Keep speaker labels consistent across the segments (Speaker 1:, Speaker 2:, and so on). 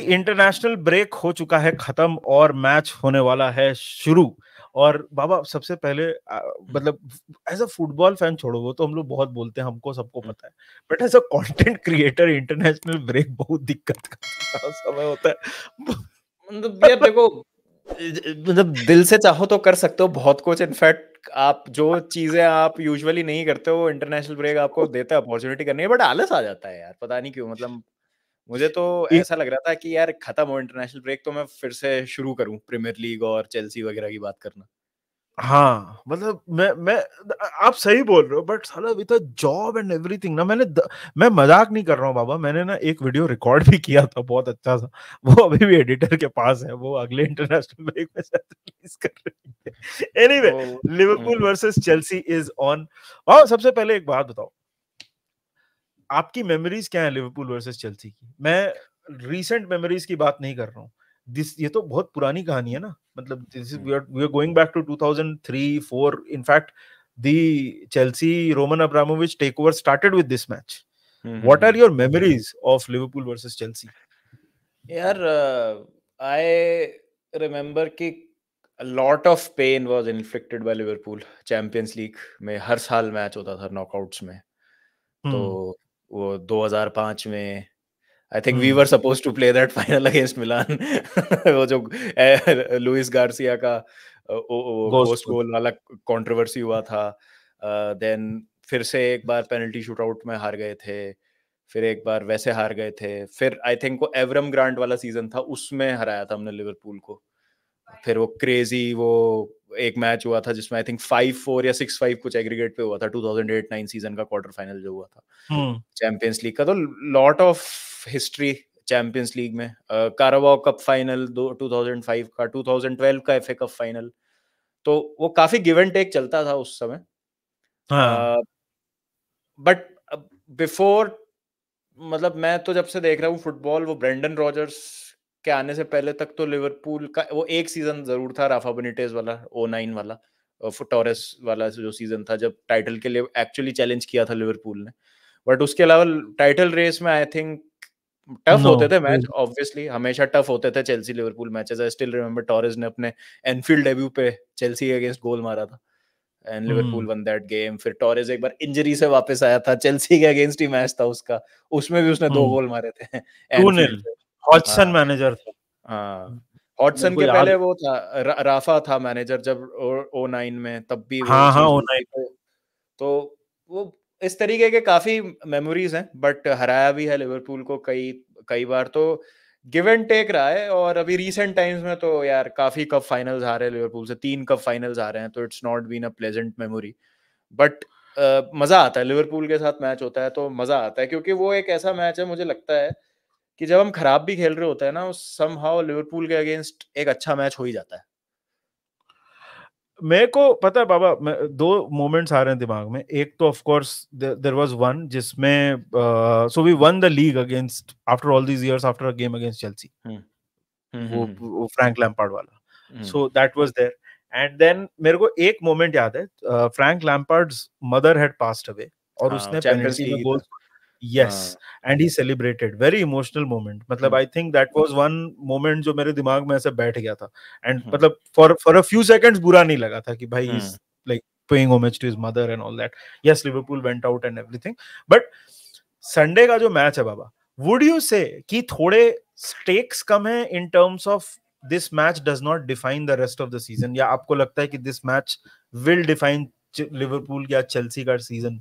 Speaker 1: International break हो चुका है खत्म और मैच होने वाला है शुरू। और बाबा सबसे पहले मतलब एज अ फुटबॉल फैन छोड़ो, वो तो हम लोग बहुत बोलते हैं, हमको सबको पता है, but as a content creator international break बहुत दिक्कत का समय होता है।
Speaker 2: मतलब यार देखो, मतलब दिल से चाहो तो कर सकते हो बहुत कुछ। इनफैक्ट आप जो चीजें आप यूजुअली नहीं करते हो, इंटरनेशनल ब्रेक आपको देता है अपॉर्चुनिटी करने की, बट आलस आ जाता है यार, पता नहीं क्यों। मतलब मुझे तो ऐसा लग रहा था कि यार खत्म हो इंटरनेशनल ब्रेक तो मैं फिर से शुरू करूं प्रीमियर लीग और चेल्सी वगैरह की बात करना।
Speaker 1: हाँ, मतलब मैं आप सही बोल रहे हो, बट साला with a job and everything ना, मैं मजाक नहीं कर रहा हूँ बाबा, मैंने ना एक वीडियो रिकॉर्ड भी किया था बहुत अच्छा सा, वो अभी भी एडिटर के पास है, वो अगले इंटरनेशनल ब्रेक में शायद रिलीज कर रही है। Anyway, Liverpool versus Chelsea is on. और सबसे पहले एक बात बताओ, आपकी मेमोरीज क्या है लिवरपूल वर्सेस चेल्सी की? मैं रीसेंट मेमोरीज की बात नहीं कर रहा हूँ, ये तो बहुत पुरानी कहानी है ना, मतलब this is we are going back to 2003-4। In fact the Chelsea Roman Abramovich takeover started with this match. What are your memories of Liverpool versus Chelsea?
Speaker 2: यार आई रिमेम्बर कि lot of pain was inflicted by Liverpool. Champions League में हर साल match होता था knockouts में। तो वो 2005 में I think we were supposed to play that final against Milan. वो जो लुइस गार्सिया का गोस्ट गोल वाला कंट्रोवर्सी हुआ था। देन फिर से एक बार पेनल्टी शूटआउट में हार गए थे, फिर एक बार वैसे हार गए थे, फिर आई थिंक वो एवरम ग्रांट वाला सीजन था, उसमें हराया था हमने लिवरपूल को। फिर वो क्रेजी वो एक मैच हुआ था जिसमें आई थिंक 5-4 या 6-5 कुछ एग्रीगेट पे हुआ था, 2008-9 सीजन का क्वार्टर फाइनल जो हुआ था चैंपियंस लीग का। तो lot of history champions League में। काराबाओ कप फाइनल 2005 का, 2012 का एफए कप फाइनल। तो वो काफी गिव एंड टेक चलता था उस समय। बट बिफोर, मतलब मैं तो जब से देख रहा हूँ फुटबॉल, वो ब्रेंडन रॉजर्स के आने से पहले तक तो लिवरपूल का वो एक सीजन जरूर था, राफा बेनिटेज वाला 09 वाला, टोरेस वाला जो सीजन था जब टाइटल के लिए एक्चुअली चैलेंज किया था लिवरपूल ने। बट उसके अलावा टाइटल रेस में आई थिंक टफ होते थे मैच, ऑब्वियसली हमेशा टफ होते थे Chelsea Liverpool matches. I still remember Torres ने अपने एनफील्ड डेब्यू पे चेल्सी के अगेंस्ट गोल मारा था and Liverpool one that game. फिर टोरेस एक बार इंजरी से वापस आया था, चेल्सी के अगेंस्ट ही मैच था उसका, उसमें भी उसने 2 गोल मारे थे एनफील्ड पे।
Speaker 1: हॉटसन मैनेजर था।
Speaker 2: हाँ, हॉटसन के पहले वो था राफा था मैनेजर जब 09 में, तब भी वो चीज हुई थी। तो वो इस तरीके के काफी मेमोरीज हैं, बट हराया भी है लिवरपूल को कई कई बार। तो गिव एंड टेक रहा है। और अभी रीसेंट टाइम्स में तो यार काफी कप फाइनल्स आ रहे हैं लिवरपूल से, 3 कप फाइनल्स आ रहे हैं, तो it's not been a pleasant memory. But मजा आता है, लिवरपूल के साथ मैच होता है तो मजा आता है, क्योंकि वो एक ऐसा मैच है, मुझे लगता है कि जब हम खराब भी खेल रहे होते हैं ना, समहाउ लिवरपूल के अगेंस्ट एक अच्छा मैच हो ही जाता है।
Speaker 1: मेरे को पता है बाबा, 2 मोमेंट्स आ रहे हैं दिमाग में। एक तो of course there was one जिसमें so we won the league against after all these years after a game against Chelsea, वो फ्रैंक लैम्पार्ड वाला, so that was there. And then मेरे को एक मोमेंट याद है, Frank Lampard's mother had passed away और उसने पेनल्टी में गोल, yes, and he celebrated, very emotional moment, मतलब I think that was one moment जो मेरे दिमाग में ऐसे बैठ गया था। and मतलब for a few seconds बुरा नहीं लगा था कि भाई he's like paying homage to his mother and all that. Yes, Liverpool went out and everything, but Sunday का जो मैच है बाबा, would you say कि थोड़े stakes कम है in terms of this match does not define the rest of the season, या आपको लगता है कि this match will define Liverpool या चेल्सी का सीजन?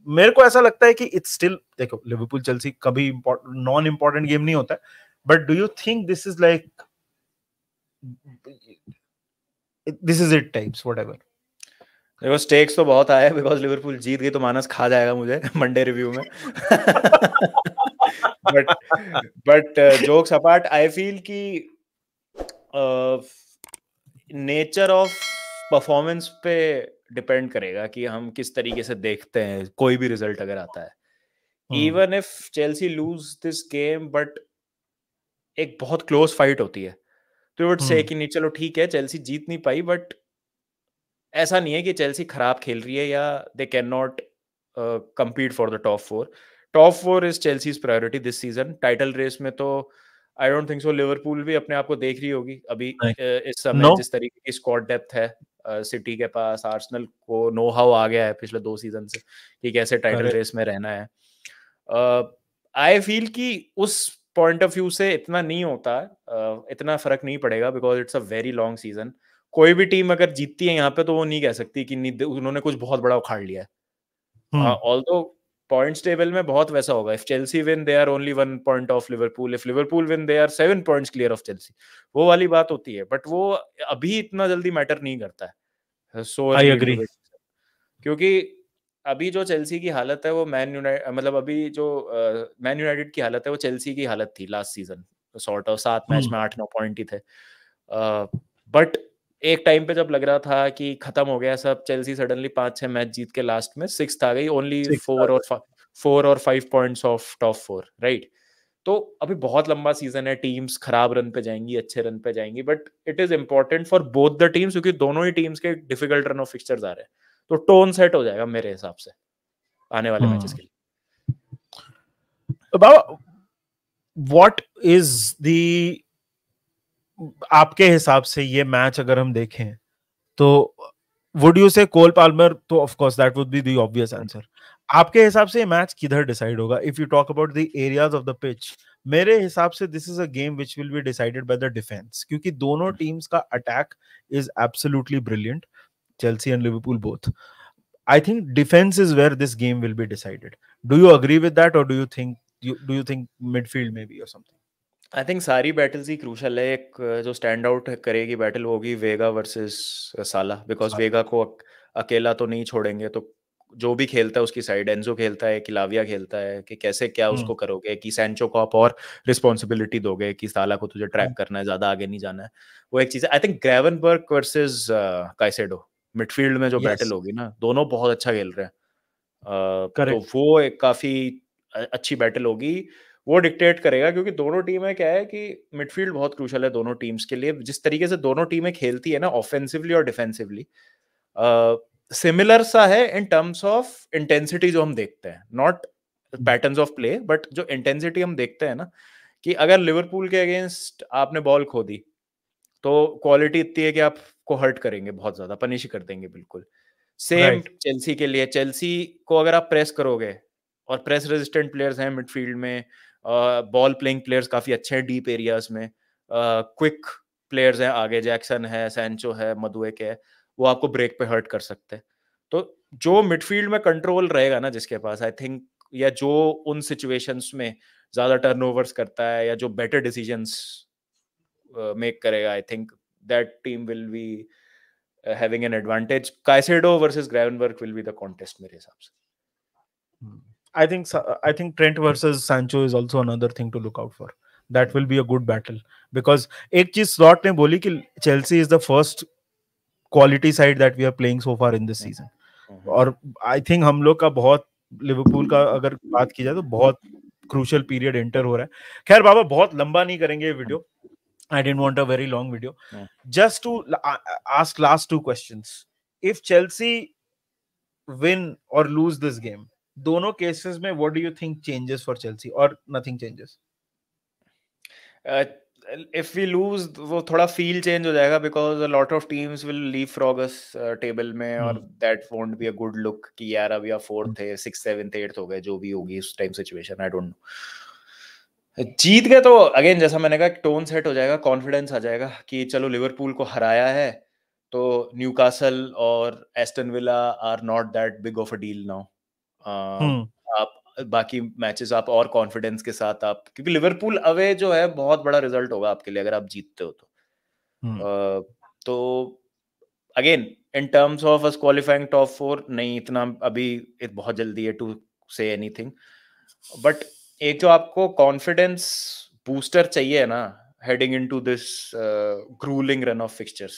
Speaker 1: मेरे को ऐसा लगता है कि इट्स स्टिल, देखो लिवरपूल चेल्सी कभी नॉन इंपॉर्टेंट गेम नहीं होता है, but do you think this is like this is it types whatever?
Speaker 2: देखो स्टेक्स तो बहुत आए, बिकॉज लिवरपूल जीत गई तो मानस खा जाएगा मुझे मंडे रिव्यू में। But jokes apart, I feel कि नेचर ऑफ परफॉर्मेंस पे डिपेंड करेगा कि हम किस तरीके से देखते हैं कोई भी रिजल्ट अगर आता है। Even if Chelsea loose this game, but एक बहुत क्लोज फाइट होती है, तो वुड से कि नहीं चलो ठीक है चेल्सी जीत नहीं पाई, बट ऐसा नहीं है कि चेल्सी खराब खेल रही है या they can not compete for the top 4। Top 4 is Chelsea's priority this season. Title race में तो I don't think so. Liverpool भी अपने आप को देख रही होगी अभी इस समय, जिस तरीके की स्क्वाड डेप्थ है सिटी के पास. आर्सेनल को नो हाउ आ गया है पिछले 2 सीजन से कि कैसे टाइटल रेस में रहना है. आई फील कि उस पॉइंट ऑफ व्यू से इतना नहीं होता, इतना फर्क नहीं पड़ेगा because it's a very long season. कोई भी टीम अगर जीतती है यहाँ पे तो वो नहीं कह सकती कि उन्होंने कुछ बहुत बड़ा उखाड़ लिया है. ऑल्दो पॉइंट्स टेबल में बहुत वैसा होगा. If Chelsea win they are only 1 point of Liverpool, if Liverpool win they are 7 points clear of Chelsea. वो वाली बात होती है, बट वो अभी इतना जल्दी मैटर नहीं करता है so early into the season. क्योंकि अभी जो चेल्सी की हालत है वो मैन यूनाइटेड, मतलब अभी जो मैन यूनाइटेड की हालत है वो चेल्सी की हालत थी last season. Sort of 7 match में 8-9 पॉइंट ही थे. बट एक टाइम पे जब लग रहा था कि खत्म हो गया सब, चेल्सी सडनली 5-6 मैच जीत के लास्ट में 6th आ गई, ओनली 4 और 5 पॉइंट्स ऑफ टॉप 4, राइट. तो अभी बहुत लंबा सीजन है, टीम्स खराब रन पे जाएंगी, अच्छे रन पे जाएंगी, but it is important for both the teams क्योंकि दोनों ही टीम्स के डिफिकल्ट रन ऑफ फिक्सचर्स आ रहे हैं. तो टोन सेट हो जाएगा मेरे हिसाब से आने वाले मैचेस के लिए.
Speaker 1: व्हाट इज दी, आपके हिसाब से ये मैच अगर हम देखें तो वुड यू से कोल पाल्मर, तो of course that would be the obvious answer. आपके हिसाब से ये मैच किधर डिसाइड होगा? If you talk about the areas of the pitch, मेरे हिसाब से this is a game which will be decided by the defence, क्योंकि दोनों टीम्स का attack is absolutely brilliant, Chelsea and Liverpool both. I think defense is where this game will be decided. Do you agree with that, or do you think midfield maybe or something?
Speaker 2: I think सारी battles ही crucial है. एक जो stand out करेगी battle वो होगी वेगा versus साला, because वेगा को अकेला तो नहीं छोड़ेंगे. तो जो भी खेलता है उसकी साइड, एंजो खेलता है कि लाविया खेलता है, कि कैसे क्या उसको करोगे, कि सैंचो को आप और रिस्पॉन्सिबिलिटी दोगे कि साला को तुझे ट्रैक करना है, ज्यादा आगे नहीं जाना है. वो एक चीज है. I think Gravenberch versus Caicedo midfield में जो बैटल होगी ना, दोनों बहुत अच्छा खेल रहे हैं. तो वो एक काफी अच्छी बैटल होगी. वो डिक्टेट करेगा क्योंकि दोनों टीमें क्या है कि मिडफील्ड बहुत क्रूशल है दोनों टीम्स के लिए. जिस तरीके से दोनों टीमें खेलती है ना ऑफेंसिवली और डिफेंसिवली, सिमिलर सा है इन टर्म्स ऑफ इंटेंसिटी जो हम देखते हैं, not patterns of play, but जो इंटेंसिटी हम देखते हैं ना, कि अगर लिवरपूल के अगेंस्ट आपने बॉल खो दी तो क्वालिटी इतनी है कि आपको हर्ट करेंगे, बहुत ज्यादा पनिश कर देंगे बिल्कुल. सेम चेल्सी के लिए, चेल्सी को अगर आप प्रेस करोगे, और प्रेस रेजिस्टेंट प्लेयर्स हैं मिडफील्ड में, बॉल प्लेइंग प्लेयर्स काफी अच्छे हैं डीप एरियाज में, क्विक प्लेयर्स हैं आगे, जैक्सन है, सैंचो है, मदुएक है, वो आपको ब्रेक पे हर्ट कर सकते हैं. तो जो मिडफील्ड में कंट्रोल रहेगा ना जिसके पास, आई थिंक, या जो उन सिचुएशंस में ज्यादा टर्नओवर्स करता है या जो बेटर डिसीजंस मेक करेगा, I think that team will be having an advantage. Caicedo versus Gravenberch will be the contest मेरे हिसाब से.
Speaker 1: I think Trent versus Sancho is also another thing to look out for. That will be a good battle because एक चीज slot ने बोली कि Chelsea is the first quality side that we are playing so far in this season. और I think हम लोग का बहुत, लिवरपूल का अगर बात की जाए तो बहुत क्रूशियल पीरियड एंटर हो रहा है. खैर बाबा, बहुत लंबा नहीं करेंगे ये video. I didn't want a very long video. Just to ask last 2 questions. If Chelsea win or lose this game, दोनों cases में what do you think changes for Chelsea, or nothing changes?
Speaker 2: If we lose, वो थोड़ा feel change हो जाएगा because a lot of teams will leapfrog us table में, और that won't be a good look कि यार अभी आप 4th थे, 6th 7th 8th हो गए, जो भी होगी उस time situation, I don't know. जीत गए तो अगेन जैसा मैंने कहा, टोन सेट हो जाएगा, कॉन्फिडेंस आ जाएगा कि चलो लिवरपूल को हराया है तो न्यूकासल और Aston Villa are not that big of a deal now. आप बाकी मैचेस आप और कॉन्फिडेंस के साथ आप, क्योंकि लिवरपूल अवे जो है बहुत बड़ा रिजल्ट होगा आपके लिए अगर आप जीतते हो तो. तो again in terms of us qualifying top 4 नहीं, इतना अभी बहुत जल्दी है टू से एनीथिंग, बट एक जो आपको कॉन्फिडेंस बूस्टर चाहिए ना heading into this gruelling run of fixtures,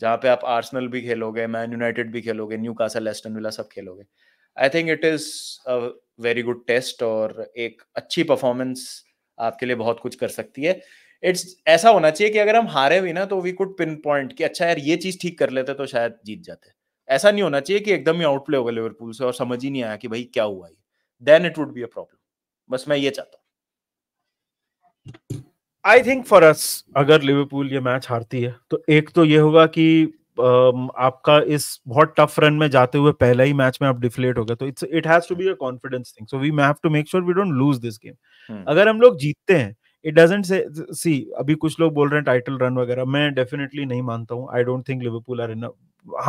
Speaker 2: जहां पे आप आर्सेनल भी खेलोगे, मैन यूनाइटेड भी खेलोगे, न्यूकासल, एस्टन विला सब खेलोगे. I think it is a very good test, और एक अच्छी परफॉर्मेंस आपके लिए बहुत कुछ कर सकती है. इट्स ऐसा होना चाहिए कि अगर हम हारे भी ना तो वी कुड पिन पॉइंट कि अच्छा यार ये चीज ठीक कर लेते तो शायद जीत जाते. ऐसा नहीं होना चाहिए कि एकदम ही आउटप्ले हो गए लिवरपूल से और समझ ही नहीं आया कि भाई क्या हुआ. then it would be a problem. बस मैं ये चाहता हूँ.
Speaker 1: आई थिंक फॉर अस अगर लिवरपूल ये मैच हारती है तो एक तो ये होगा कि आपका इस बहुत टफ रन में जाते हुए पहला ही मैच में आप डिफ्लेट हो गए, तो it has to be a confidence thing, so we have to make sure we don't lose this game. अगर हम लोग जीतते हैं, इट डजंट से सी, अभी कुछ लोग बोल रहे हैं टाइटल रन वगैरह, मैं डेफिनेटली नहीं मानता हूँ. I don't think Liverpool are in,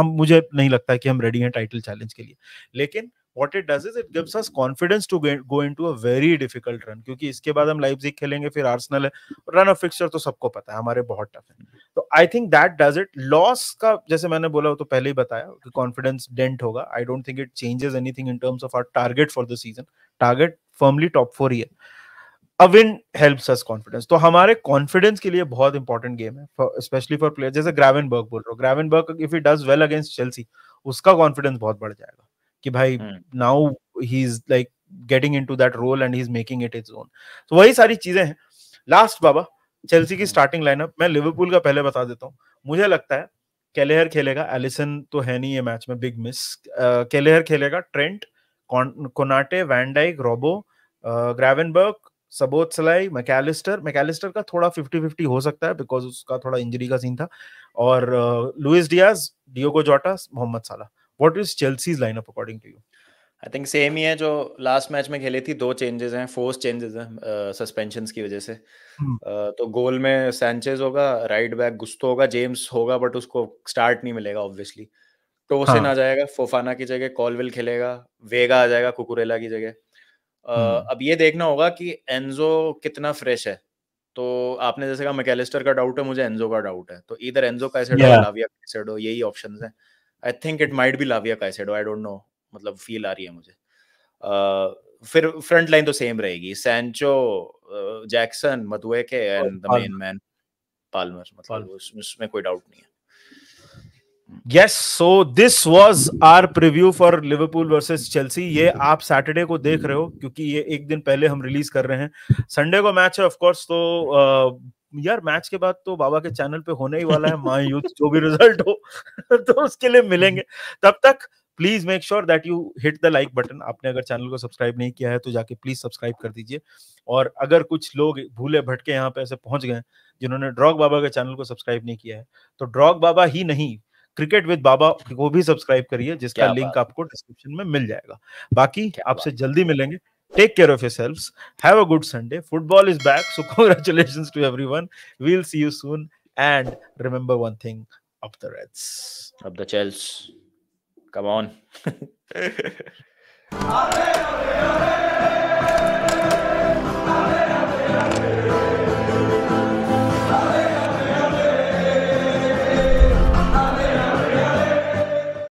Speaker 1: मुझे नहीं लगता कि हम रेडी हैं टाइटल चैलेंज के लिए. लेकिन what it does is it gives us confidence to go into a very difficult run, क्योंकि इसके बाद हम लाइप्जिग खेलेंगे, फिर आर्सेनल है, रन ऑफ फिक्सचर तो सबको पता है हमारे बहुत टफ है. तो I think that does it. Loss का जैसे मैंने बोला तो पहले ही बताया कि कॉन्फिडेंस डेंट होगा. I don't think it changes anything in terms of our target for the season. Target firmly top 4 ही है. A win helps us confidence. तो हमारे कॉन्फिडेंस के लिए बहुत इंपॉर्टेंट गेम है, स्पेशली फॉर प्लेयर जैसे ग्रावेनबर्ग बोल रहा हूँ. Gravenberch if he does well against Chelsea, उसका कॉन्फिडेंस बहुत बढ़ जाएगा कि भाई now he is like getting into that role and he is making it his own. तो वही सारी चीजें हैं. लास्ट बाबा, चेल्सी की स्टार्टिंग लाइनअप मैं लिवरपूल का पहले बता देता हूँ. मुझे लगता है केलेहर खेलेगा, एलिसन तो है नहीं ये मैच में, बिग मिस. केलेहर खेलेगा, Trent, Konate, van Dijk, Robbo, Gravenberch, Szoboszlai, MacAllister का थोड़ा 50-50 हो सकता है बिकॉज उसका थोड़ा इंजरी का सीन था, और Luis Diaz, Diogo Jota, Mohamed Salah. What is Chelsea's lineup according to you?
Speaker 2: I think same ही है जो लास्ट मैच में खेली थी. 2 चेंजेस हैं, फोर्स चेंजेस हैं सस्पेंशंस की वजह से. तो गोल में सैंचेज होगा, राइट बैक गुस्तो होगा, जेम्स होगा बट उसको स्टार्ट नहीं मिलेगा ऑब्वियसली. टोसिन आ जाएगा फोफाना की जगह, कॉलविल खेलेगा, वेगा आ जाएगा कुकुरेला की जगह. अब ये देखना होगा कि एंजो कितना फ्रेश है. तो आपने जैसे कहा मैकैलिस्टर का डाउट है, मुझे एंजो का डाउट है. तो इधर एंजो कैसेडो या लाविया कैसेडो, यही ऑप्शंस हैं. I think it might be Lavia Caicedo, I don't know, मतलब फील आ रही है मुझे. फिर फ्रंट लाइन तो सेम रहेगी, Sancho, Jackson, Madueke and the main man Palmer. मतलब उसमें कोई डाउट नहीं है.
Speaker 1: Yes, so this was our preview for Liverpool versus Chelsea. ये आप सैटरडे को देख रहे हो क्योंकि ये एक दिन पहले हम रिलीज कर रहे हैं. संडे को मैच है ऑफ कोर्स. तो यार मैच के बाद तो बाबा के चैनल पे होने ही वाला है माय यूथ, जो भी रिजल्ट हो तो उसके लिए मिलेंगे. तब तक please make sure that you hit the like button. आपने अगर चैनल को सब्सक्राइब नहीं किया है तो जाके प्लीज सब्सक्राइब कर दीजिए. और अगर कुछ लोग भूले भटके यहाँ पे ऐसे पहुंच गए जिन्होंने ड्रॉग बाबा के चैनल को सब्सक्राइब नहीं किया है, तो ड्रॉग बाबा ही नहीं, क्रिकेट विद बाबा को भी सब्सक्राइब करिए, जिसका लिंक आपको डिस्क्रिप्शन में मिल जाएगा. बाकी आपसे जल्दी मिलेंगे. Take care of yourselves. Have a good Sunday. Football is back, so congratulations to everyone. We'll see you soon. And remember one thing: up the Reds.
Speaker 2: Up the Chelsea. Come on.